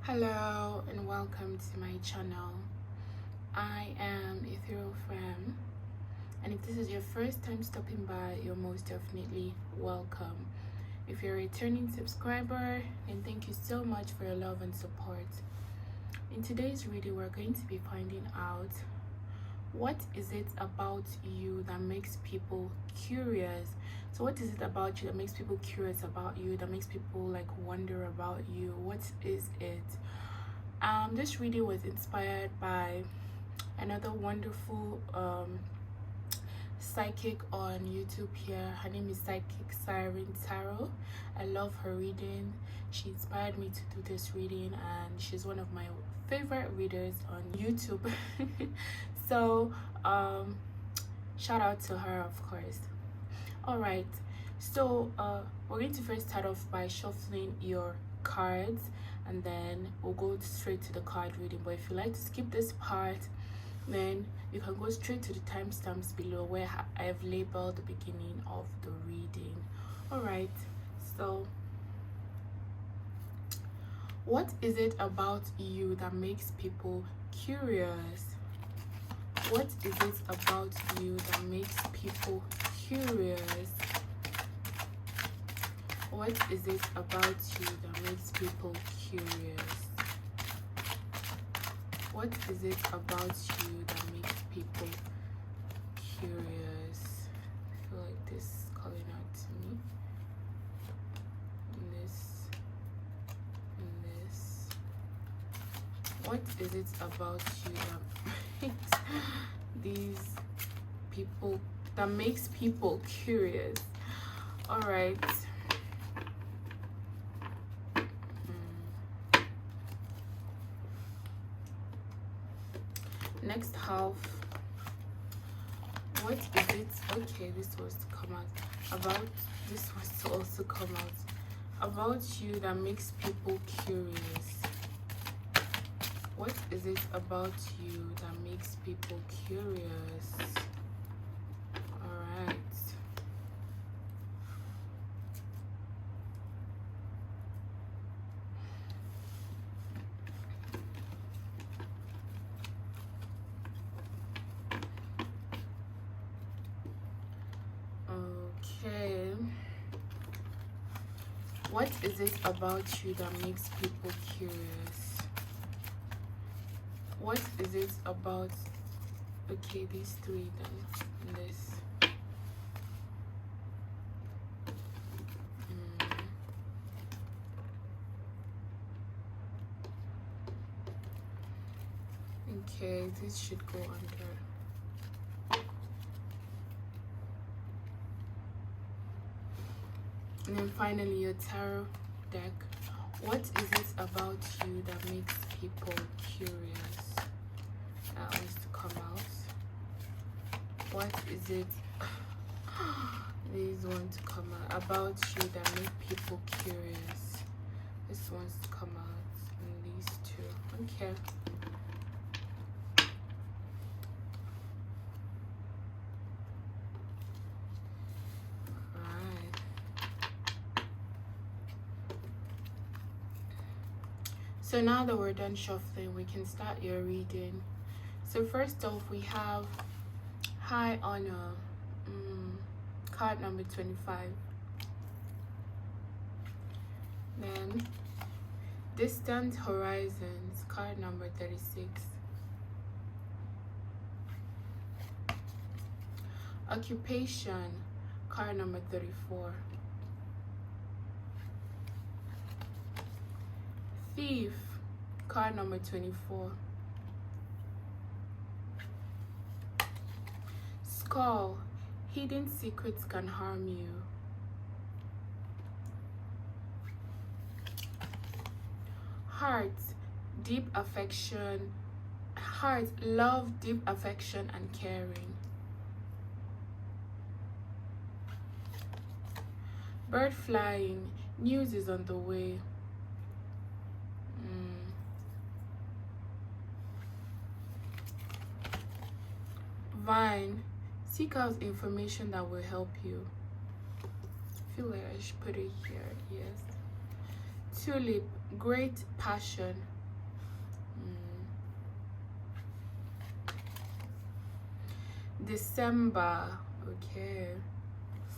Hello and welcome to my channel. I am Ethereal Fam, and if this is your first time stopping by, you're most definitely welcome. If you're a returning subscriber, then thank you so much for your love and support. In today's video, we're going to be finding out what is it about you that makes people curious. So what is it about you that makes people curious about you, that makes people like wonder about you? What is it? This video was inspired by another wonderful psychic on YouTube here. Her name is Psychic Siren Tarot. I love her reading. She inspired me to do this reading, and she's one of my favorite readers on YouTube. So shout out to her, of course. All right, so we're going to first start off by shuffling your cards, and then we'll go straight to the card reading. But if you like to skip this part, then you can go straight to the timestamps below where I have labeled the beginning of the reading. All right, so what is it about you that makes people curious? What is it about you that makes people curious? What is it about you that makes people curious? What is it about you that makes people curious? I feel like this is calling out to me. This. What is it about you that makes these people, that makes people curious? All right. Next half. What is it? Okay, this was to come out. This was to also come out. About you that makes people curious. What is it about you that makes people curious? All right. Okay. What is it about you that makes people curious? What is it about, okay, these three then, this. Okay, this should go under. And then finally, your tarot deck. What is it about you that makes people curious? That wants to come out. What is it? These want to come out. About you that make people curious. This wants to come out. And these two. Okay. So now that we're done shuffling, we can start your reading. So first off, we have High Honor, card number 25. Then Distant Horizons, card number 36. Occupation, card number 34. Thief, card number 24. Skull, hidden secrets can harm you. Heart, deep affection. Heart, love, deep affection and caring. Bird flying, news is on the way. Vine, seek out information that will help you. I feel like I should put it here. Yes. Tulip, great passion. December. Okay,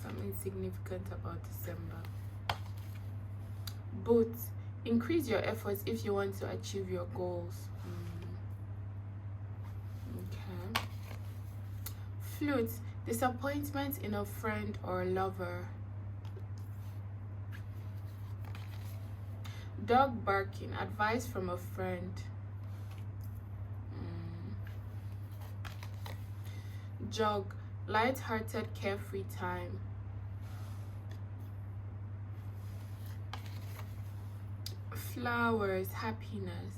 something significant about December. Both. Increase your efforts if you want to achieve your goals. Okay. Flute. Disappointment in a friend or lover. Dog barking. Advice from a friend. Jog. Light-hearted, carefree time. Flowers. Happiness.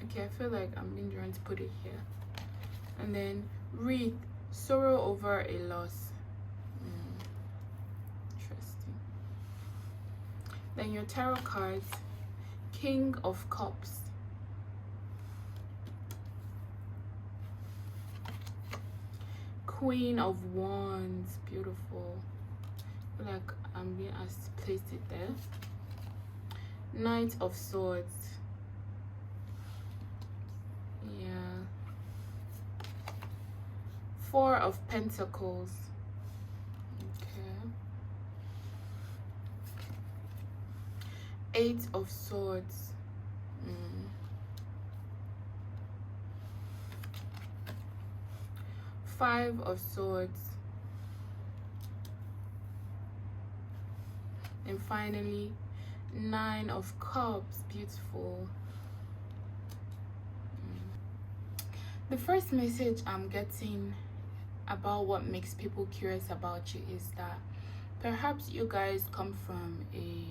Okay, I feel like I'm being drawn to put it here. And then wreath. Sorrow over a loss. Interesting. Then your tarot cards. King of Cups. Queen of Wands. Beautiful. I feel like I'm being asked to place it there. Knight of Swords. Yeah. Four of Pentacles. Okay. Eight of Swords. Five of Swords. And finally, Nine of Cups. Beautiful. The first message I'm getting about what makes people curious about you is that perhaps you guys come from a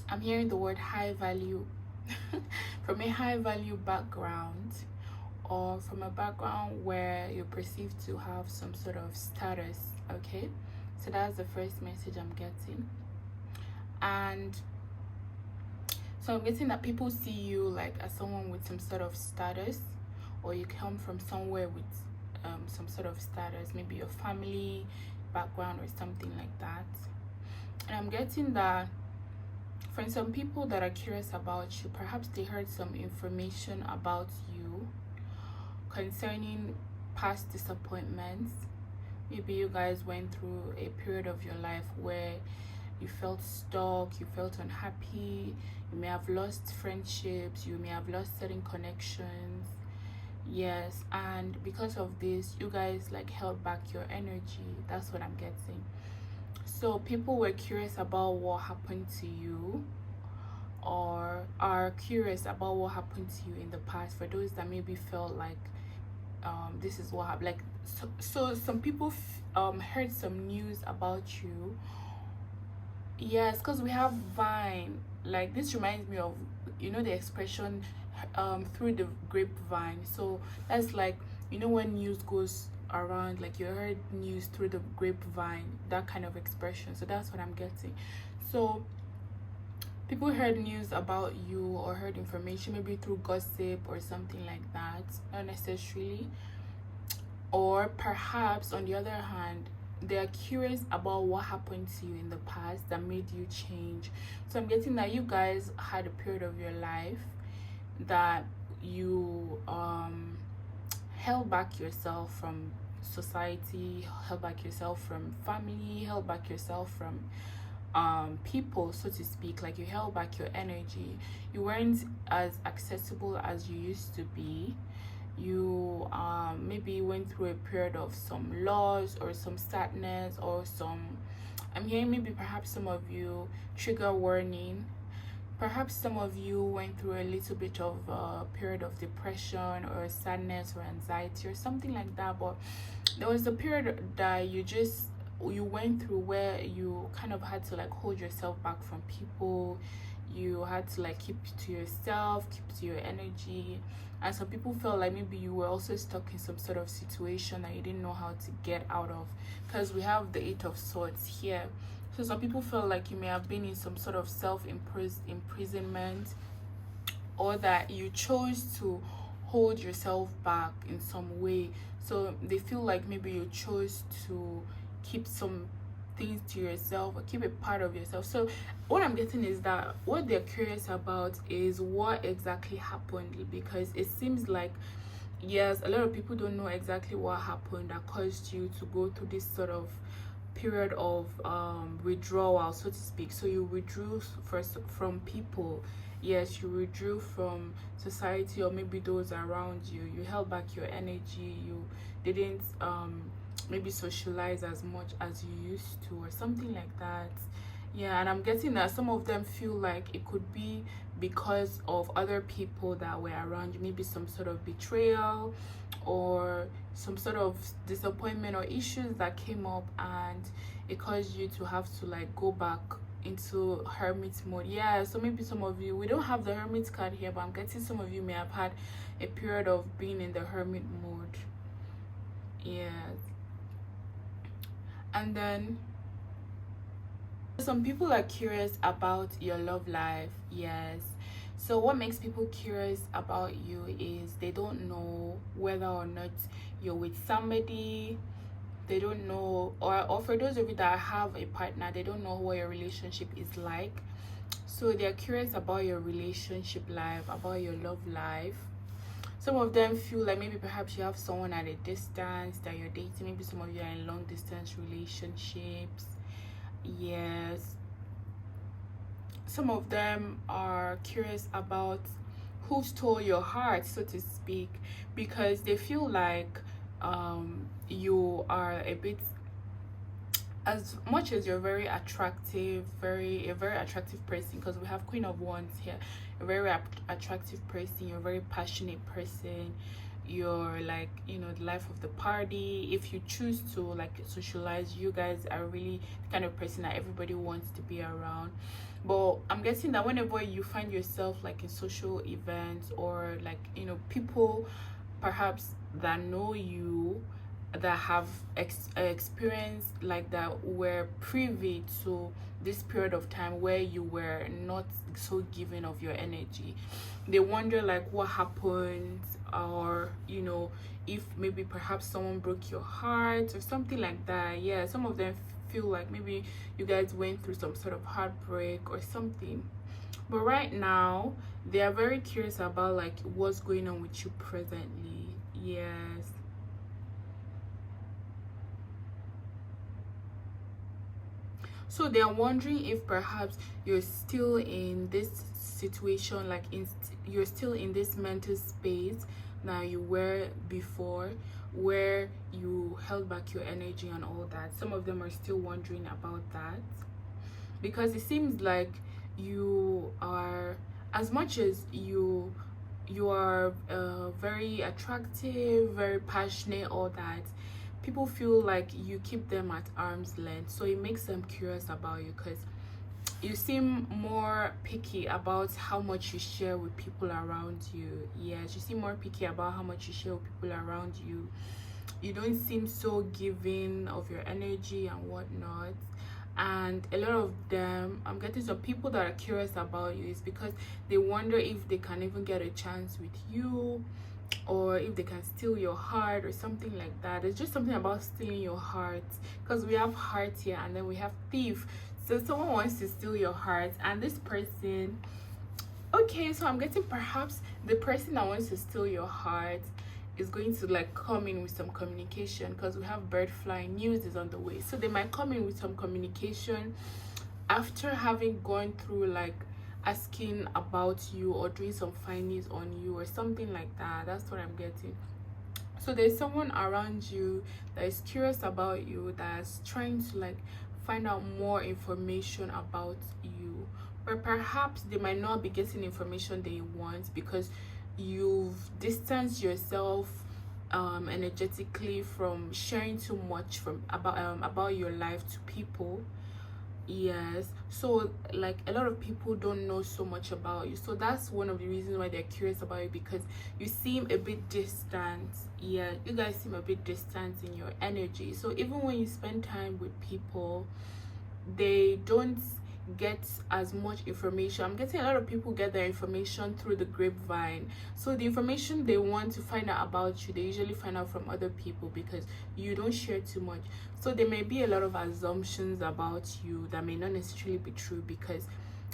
I'm hearing the word high value from a high value background, or from a background where you're perceived to have some sort of status. Okay, so that's the first message I'm getting. And so I'm getting that people see you like as someone with some sort of status, or you come from somewhere with some sort of status, maybe your family background or something like that. And I'm getting that for some people that are curious about you, perhaps they heard some information about you concerning past disappointments. Maybe you guys went through a period of your life where you felt stuck, you felt unhappy, you may have lost friendships, you may have lost certain connections. Yes, and because of this, you guys like held back your energy. That's what I'm getting. So people were curious about what happened to you, or are curious about what happened to you in the past. For those that maybe felt like this is what happened, like so some people heard some news about you. Yes, because we have Vine. Like, this reminds me of, you know, the expression through the grapevine. So that's like, you know, when news goes around, like you heard news through the grapevine, that kind of expression. So that's what I'm getting. So people heard news about you, or heard information maybe through gossip or something like that, not necessarily. Or perhaps on the other hand, they are curious about what happened to you in the past that made you change. So I'm getting that you guys had a period of your life that you held back yourself from society, held back yourself from family, held back yourself from people, so to speak. Like, you held back your energy. You weren't as accessible as you used to be. You maybe went through a period of some loss or some sadness, or some, I'm hearing maybe perhaps some of you, trigger warning, perhaps some of you went through a little bit of a period of depression or sadness or anxiety or something like that. But there was a period that you went through where you kind of had to like hold yourself back from people. You had to like keep to yourself, keep to your energy. And some people felt like maybe you were also stuck in some sort of situation that you didn't know how to get out of, because we have the Eight of Swords here. So some people felt like you may have been in some sort of self-imprisonment, or that you chose to hold yourself back in some way. So they feel like maybe you chose to keep some things to yourself, or keep a part of yourself. So what I'm getting is that what they're curious about is what exactly happened, because it seems like yes, a lot of people don't know exactly what happened that caused you to go through this sort of period of withdrawal, so to speak. So you withdrew first from people. Yes, you withdrew from society or maybe those around you. You held back your energy. You didn't maybe socialize as much as you used to, or something like that. Yeah, and I'm getting that some of them feel like it could be because of other people that were around you, maybe some sort of betrayal or some sort of disappointment or issues that came up, and it caused you to have to like go back into hermit mode. Yeah, so maybe some of you, we don't have the hermit card here, but I'm getting some of you may have had a period of being in the hermit mode. Yes. And then some people are curious about your love life. Yes. So what makes people curious about you is they don't know whether or not you're with somebody. They don't know, or for those of you that have a partner, they don't know what your relationship is like. So they're curious about your relationship life, about your love life. Some of them feel like maybe perhaps you have someone at a distance that you're dating. Maybe some of you are in long distance relationships. Yes. Some of them are curious about who stole your heart, so to speak, because they feel like you are a bit, as much as you're very attractive, a very attractive person, because we have Queen of Wands here, a very attractive person, you're a very passionate person, you're like, you know, the life of the party. If you choose to like socialize, you guys are really the kind of person that everybody wants to be around. But I'm guessing that whenever you find yourself like in social events, or like, you know, people perhaps that know you, that have experienced like that, were privy to this period of time where you were not so giving of your energy, they wonder like what happened, or you know, if maybe perhaps someone broke your heart or something like that. Yeah, some of them feel like maybe you guys went through some sort of heartbreak or something. But right now they are very curious about like what's going on with you presently. Yes. So they're wondering if perhaps you're still in this situation, like you're still in this mental space that you were before, where you held back your energy and all that. Some of them are still wondering about that, because it seems like you are, as much as you are very attractive, very passionate, all that, people feel like you keep them at arm's length. So it makes them curious about you, because you seem more picky about how much you share with people around you. Yes, you seem more picky about how much you share with people around you. You don't seem so giving of your energy and whatnot. And a lot of them, I'm getting some people that are curious about you, is because they wonder if they can even get a chance with you, or if they can steal your heart or something like that. It's just something about stealing your heart, because we have heart here and then we have thief. So someone wants to steal your heart, and this person, okay, so I'm getting perhaps the person that wants to steal your heart is going to like come in with some communication, because we have bird flying, news is on the way. So they might come in with some communication after having gone through like asking about you or doing some findings on you or something like that. That's what I'm getting. So there's someone around you that is curious about you, that's trying to like find out more information about you, but perhaps they might not be getting information they want because you've distanced yourself energetically from sharing too much from about your life to people. Yes, so like a lot of people don't know so much about you, so that's one of the reasons why they're curious about you, because you seem a bit distant. Yeah, you guys seem a bit distant in your energy. So even when you spend time with people, they don't get as much information. I'm getting a lot of people get their information through the grapevine. So the information they want to find out about you, they usually find out from other people, because you don't share too much. So there may be a lot of assumptions about you that may not necessarily be true, because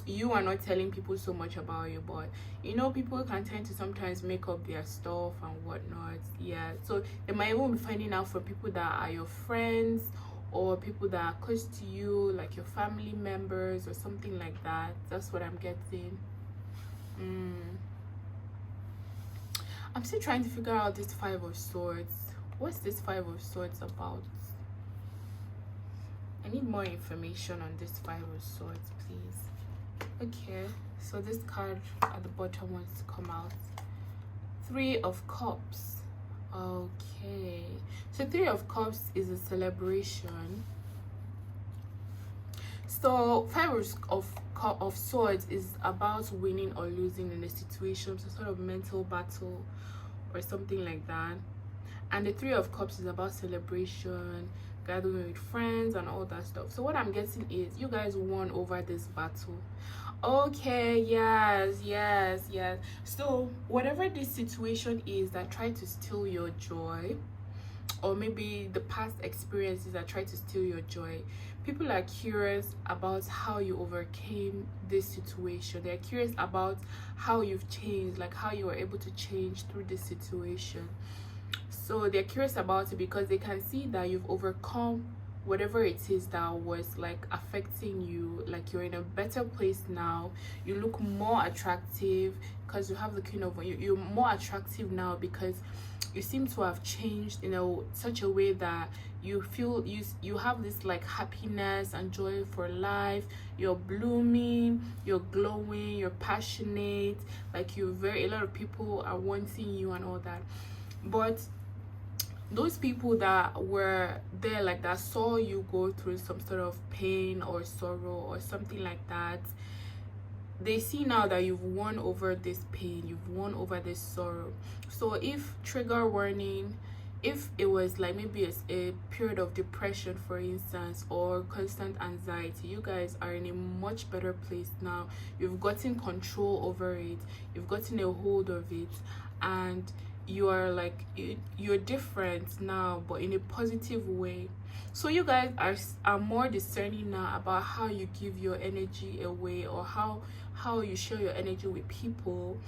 you are not telling people so much about you, but you know, people can tend to sometimes make up their stuff and whatnot. Yeah, so they might even be finding out from people that are your friends or people that are close to you, like your family members or something like that. That's what I'm getting. I'm still trying to figure out this Five of Swords. What's this Five of Swords about? I need more information on this Five of Swords, please. Okay, so this card at the bottom wants to come out. Three of Cups. Okay, so Three of Cups is a celebration. So Five of Swords is about winning or losing in a situation, so sort of mental battle or something like that. And the Three of Cups is about celebration, gathering with friends and all that stuff. So what I'm getting is you guys won over this battle. Okay, yes. So whatever this situation is that tried to steal your joy, or maybe the past experiences that try to steal your joy, people are curious about how you overcame this situation. They're curious about how you've changed, like how you were able to change through this situation. So they're curious about it because they can see that you've overcome whatever it is that was like affecting you. Like you're in a better place now, you look more attractive because you have the Queen of you're more attractive now because you seem to have changed in such a way that you feel you have this like happiness and joy for life. You're blooming, you're glowing, you're passionate, like a lot of people are wanting you and all that. But those people that were there, like that saw you go through some sort of pain or sorrow or something like that, they see now that you've won over this pain, you've won over this sorrow. So if trigger warning, if it was like maybe a period of depression, for instance, or constant anxiety, you guys are in a much better place now. You've gotten control over it, you've gotten a hold of it, and you are like you're different now, but in a positive way. So you guys are more discerning now about how you give your energy away, or how you share your energy with people,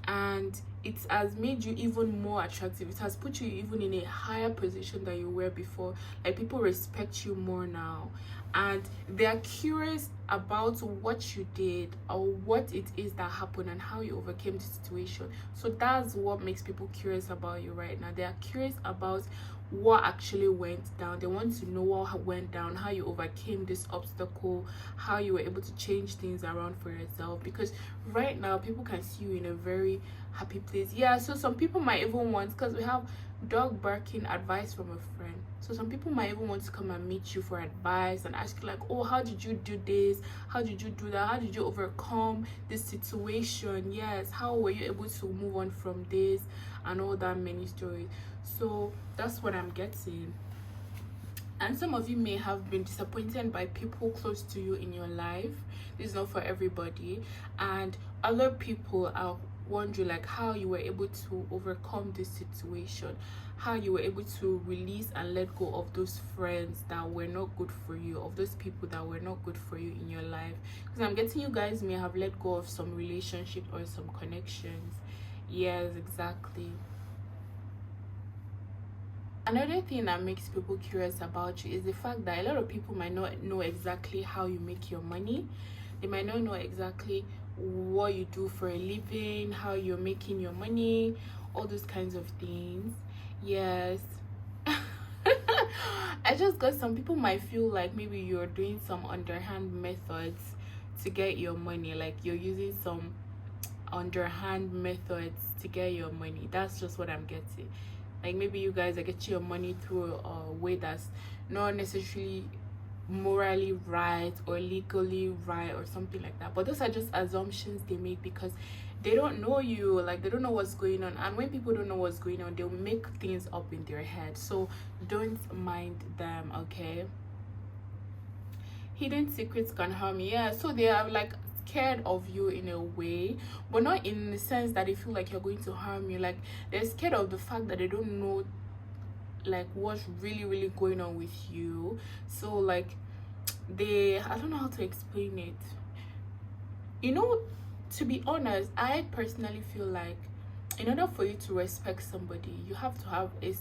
and it has made you even more attractive. It has put you even in a higher position than you were before. Like people respect you more now, and they are curious about what you did or what it is that happened and how you overcame the situation. So that's what makes people curious about you right now. They are curious about what actually went down. They want to know what went down, how you overcame this obstacle, how you were able to change things around for yourself, because right now people can see you in a very happy place. Yeah, so some people might even want, because we have dog barking, advice from a friend. So some people might even want to come and meet you for advice and ask you like, oh, how did you do this, how did you do that, how did you overcome this situation? Yes, how were you able to move on from this, and all that many stories. So that's what I'm getting. And some of you may have been disappointed by people close to you in your life. This is not for everybody. And other people are wondering like how you were able to overcome this situation, how you were able to release and let go of those friends that were not good for you, of those people that were not good for you in your life. Because I'm getting you guys may have let go of some relationship or some connections. Yes, exactly. Another thing that makes people curious about you is the fact that a lot of people might not know exactly how you make your money. They might not know exactly what you do for a living, how you're making your money, all those kinds of things. Yes. I just got some people might feel like maybe you're doing some underhand methods to get your money, like you're using some underhand methods to get your money. That's just what I'm getting. Like maybe you guys are getting your money through a way that's not necessarily morally right or legally right or something like that. But those are just assumptions they make because they don't know you, like they don't know what's going on. And when people don't know what's going on, they'll make things up in their head. So don't mind them, okay? Hidden secrets can harm you. Yeah, so they are like scared of you in a way, but not in the sense that they feel like you're going to harm you. Like they're scared of the fact that they don't know like what's really going on with you. So like I don't know how to explain it. you know, to be honest, I personally feel like in order for you to respect somebody, you have to have a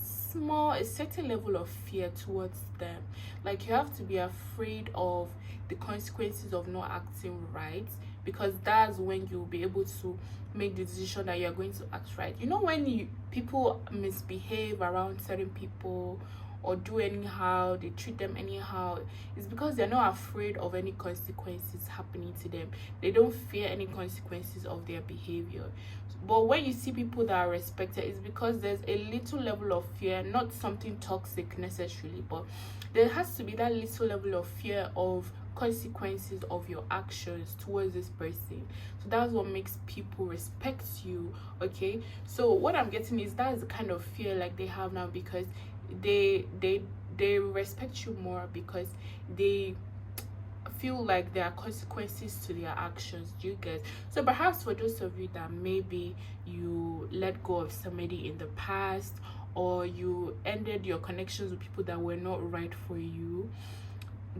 certain level of fear towards them. Like, you have to be afraid of the consequences of not acting right, because that's when you'll be able to make the decision that you're going to act right. You know, when people misbehave around certain people or do anyhow, they treat them anyhow, it's because they're not afraid of any consequences happening to them. They don't fear any consequences of their behavior. But when you see people that are respected, it's because there's a little level of fear, not something toxic necessarily, but there has to be that little level of fear of consequences of your actions towards this person. So that's what makes people respect you. Okay, so what I'm getting is that's the kind of fear like they have now, because they respect you more because they feel like there are consequences to their actions. Do you get? So perhaps for those of you that maybe you let go of somebody in the past, or you ended your connections with people that were not right for you,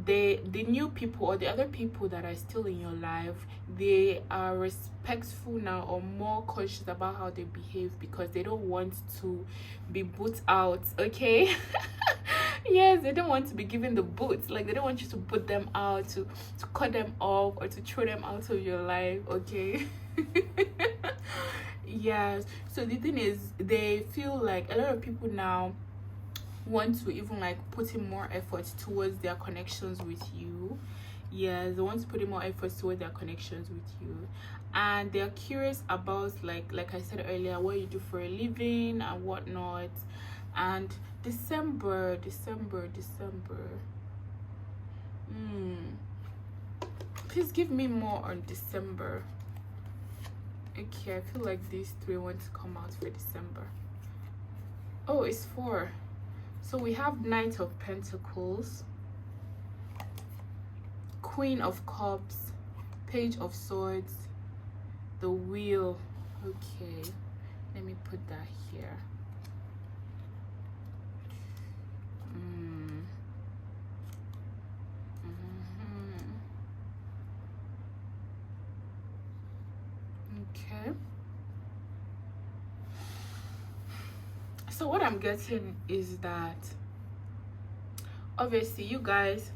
the new people or the other people that are still in your life, they are respectful now, or more conscious about how they behave, because they don't want to be put out. Okay. Yes, they don't want to be given the boots. Like, they don't want you to put them out, to cut them off, or to throw them out of your life. Okay. Yes, so the thing is, they feel like a lot of people now want to even like put in more effort towards their connections with you. Yes, they want to put in more effort towards their connections with you, and they're curious about, like I said earlier, what you do for a living and whatnot. And December. Please give me more on December. Okay, I feel like these three want to come out for December. Oh, it's 4. So we have Knight of Pentacles, Queen of Cups, Page of Swords, the Wheel. Okay, let me put that here. Okay. So what I'm getting is that obviously you guys,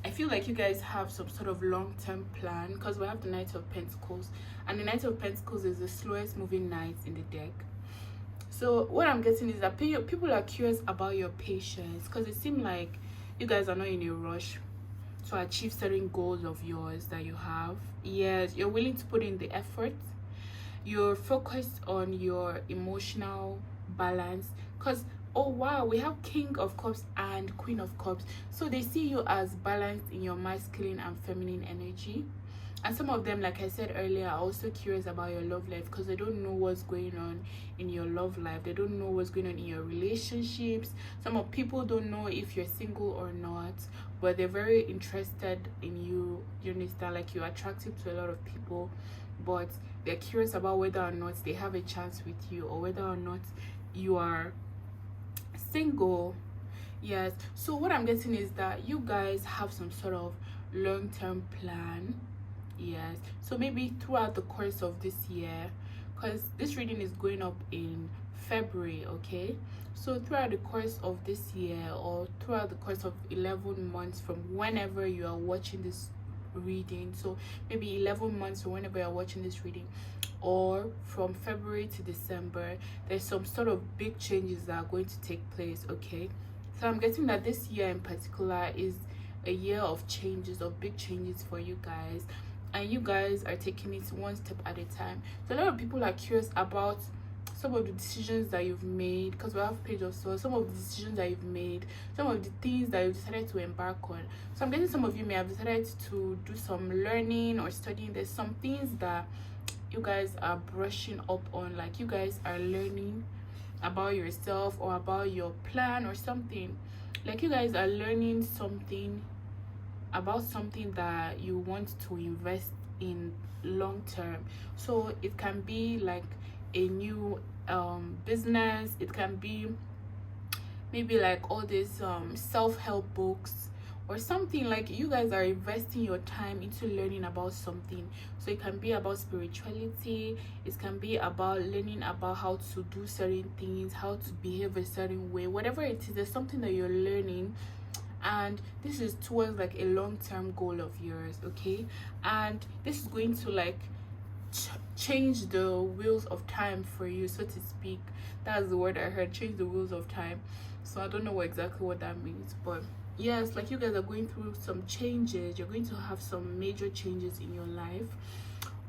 I feel like you guys have some sort of long-term plan, because we have the Knight of Pentacles, and the Knight of Pentacles is the slowest moving knight in the deck. So what I'm getting is that people are curious about your patience, because it seems like you guys are not in a rush to achieve certain goals of yours that you have. Yes, you're willing to put in the effort. You're focused on your emotional balance, because oh wow, we have King of Cups and Queen of Cups, so they see you as balanced in your masculine and feminine energy. And some of them, like I said earlier, are also curious about your love life, because they don't know what's going on in your love life. They don't know what's going on in your relationships. Some of people don't know if you're single or not, but they're very interested in you. You understand? Like, you're attractive to a lot of people, but they're curious about whether or not they have a chance with you, or whether or not you are single. Yes, so what I'm getting is that you guys have some sort of long-term plan. Yes, so maybe throughout the course of this year, because this reading is going up in February. Okay, so throughout the course of this year, or throughout the course of 11 months from whenever you are watching this reading, so maybe 11 months or whenever you're watching this reading, or from February to December, there's some sort of big changes that are going to take place. Okay, so I'm getting that this year in particular is a year of changes, of big changes for you guys, and you guys are taking it one step at a time. So a lot of people are curious about some of the decisions that you've made, because we have Page of Swords, some of the decisions that you've made, some of the things that you've decided to embark on. So I'm guessing some of you may have decided to do some learning or studying. There's some things that you guys are brushing up on, like you guys are learning about yourself or about your plan or something. Like, you guys are learning something about something that you want to invest in long term. So it can be like a new business. It can be maybe like all these self-help books, or something. Like you guys are investing your time into learning about something. So it can be about spirituality, it can be about learning about how to do certain things, how to behave a certain way, whatever it is. There's something that you're learning, and this is towards like a long-term goal of yours, okay? And this is going to like change the wheels of time for you, so to speak. That's the word I heard, change the wheels of time. So I don't know exactly what that means, but yes, like you guys are going through some changes. You're going to have some major changes in your life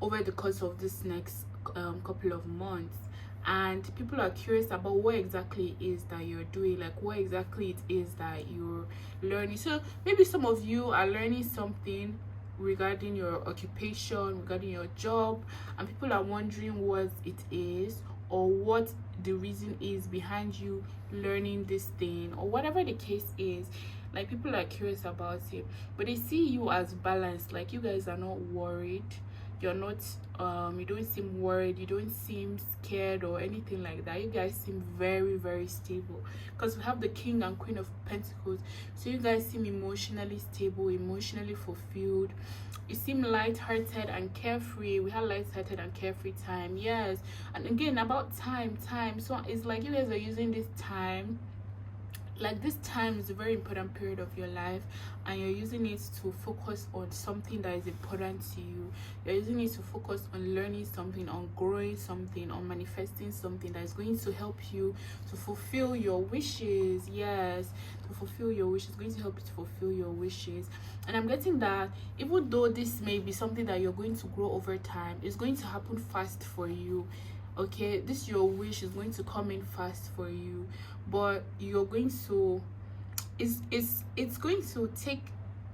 over the course of this next couple of months. And people are curious about what exactly it is that you're doing, like what exactly it is that you're learning. So maybe some of you are learning something regarding your occupation, regarding your job, and people are wondering what it is, or what the reason is behind you learning this thing, or whatever the case is. Like people are curious about it, but they see you as balanced. Like you guys are not worried, you're not you don't seem worried, you don't seem scared or anything like that. You guys seem very, very stable, because we have the King and Queen of Pentacles. So you guys seem emotionally stable, emotionally fulfilled. You seem light-hearted and carefree. We have light-hearted and carefree time. Yes. And again, about time, so it's like you guys are using this time, like this time is a very important period of your life, and you're using it to focus on something that is important to you. You're using it to focus on learning something, on growing something, on manifesting something that is going to help you to fulfill your wishes. Yes, to fulfill your wishes, going to help you to fulfill your wishes. And I'm getting that even though this may be something that you're going to grow over time, it's going to happen fast for you. Okay, this your wish is going to come in fast for you, but you're going to it's going to take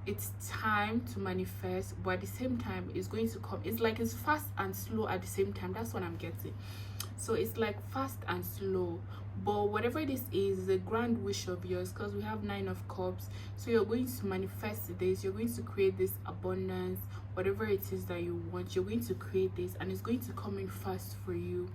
its time to manifest, but at the same time it's going to come. It's like it's fast and slow at the same time. That's what I'm getting. So it's like fast and slow, but whatever this is a grand wish of yours, because we have 9 of Cups. So you're going to manifest this, you're going to create this abundance, whatever it is that you want, you're going to create this, and it's going to come in fast for you.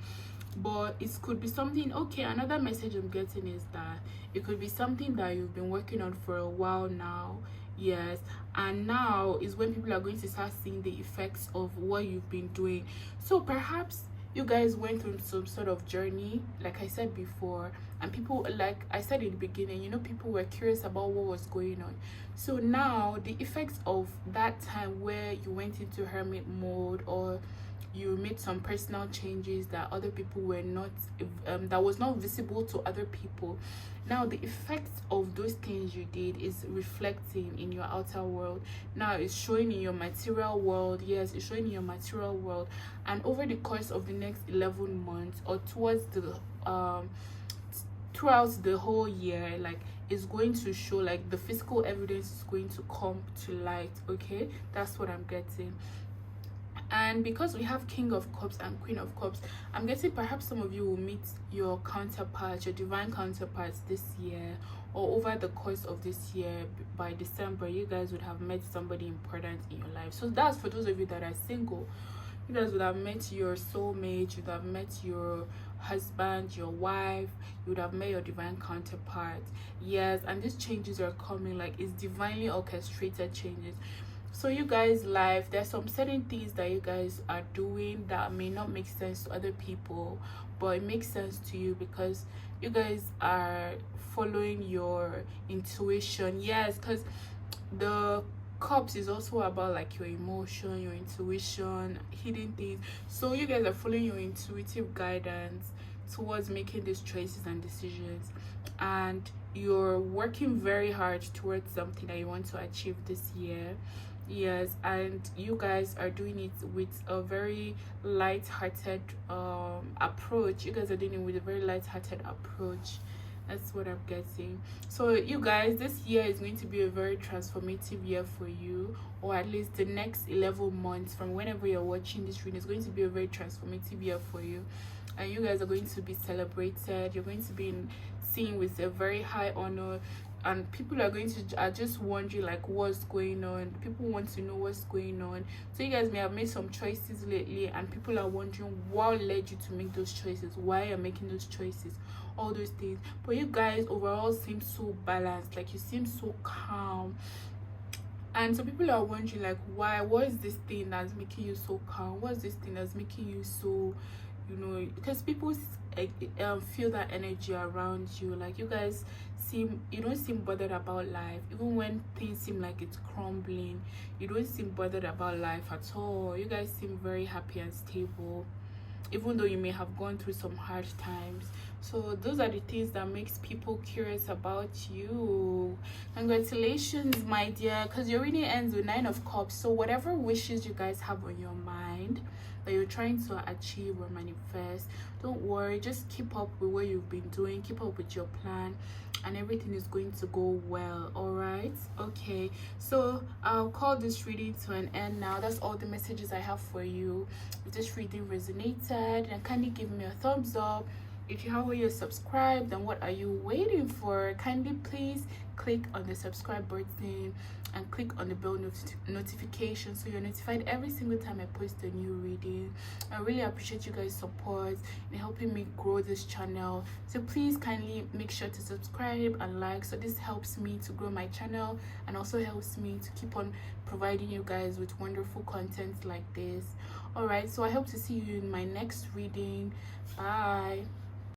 But it could be something, okay, another message I'm getting is that it could be something that you've been working on for a while now. Yes, and now is when people are going to start seeing the effects of what you've been doing. So perhaps you guys went through some sort of journey, like I said before, and people, like I said in the beginning, you know, people were curious about what was going on. So now the effects of that time where you went into hermit mode, or you made some personal changes that other people were not that was not visible to other people, now the effects of those things you did is reflecting in your outer world. Now it's showing in your material world. Yes, it's showing in your material world. And over the course of the next 11 months, or towards the throughout the whole year, like it's going to show, like the physical evidence is going to come to light. Okay, that's what I'm getting. And because we have King of Cups and Queen of Cups, I'm guessing perhaps some of you will meet your counterparts, your divine counterparts this year, or over the course of this year. By December, you guys would have met somebody important in your life. So that's for those of you that are single. You guys would have met your soulmate, you would have met your husband, your wife, you would have met your divine counterpart. Yes, and these changes are coming, like it's divinely orchestrated changes. So you guys' life, there's some certain things that you guys are doing that may not make sense to other people, but it makes sense to you because you guys are following your intuition. Yes, because the Cups is also about like your emotion, your intuition, hidden things. So you guys are following your intuitive guidance towards making these choices and decisions, and you're working very hard towards something that you want to achieve this year. Yes, and you guys are doing it with a very light-hearted approach. You guys are doing it with a very light-hearted approach. That's what I'm getting. So you guys, this year is going to be a very transformative year for you, or at least the next 11 months from whenever you're watching this reading is going to be a very transformative year for you, and you guys are going to be celebrated. You're going to be seen with a very high honor, and people are going to are just wondering like what's going on. People want to know what's going on. So you guys may have made some choices lately, and people are wondering what led you to make those choices, why you're making those choices, all those things. But you guys overall seem so balanced, like you seem so calm. And some people are wondering, like, why? What is this thing that's making you so calm? What's this thing that's making you so, because people feel that energy around you. Like, you guys you don't seem bothered about life. Even when things seem like it's crumbling, you don't seem bothered about life at all. You guys seem very happy and stable, even though you may have gone through some hard times. So those are the things that makes people curious about you. Congratulations, my dear, because your reading ends with 9 of Cups. So whatever wishes you guys have on your mind that you're trying to achieve or manifest, don't worry, just keep up with what you've been doing, keep up with your plan, and everything is going to go well. All right, okay, so I'll call this reading to an end now. That's all the messages I have for you. If this reading resonated, then kindly give me a thumbs up. If you haven't yet subscribed, then what are you waiting for? Kindly please click on the subscribe button and click on the bell notification so you're notified every single time I post a new reading. I really appreciate you guys' support in helping me grow this channel. So please kindly make sure to subscribe and like, so this helps me to grow my channel and also helps me to keep on providing you guys with wonderful content like this. All right, so I hope to see you in my next reading. Bye.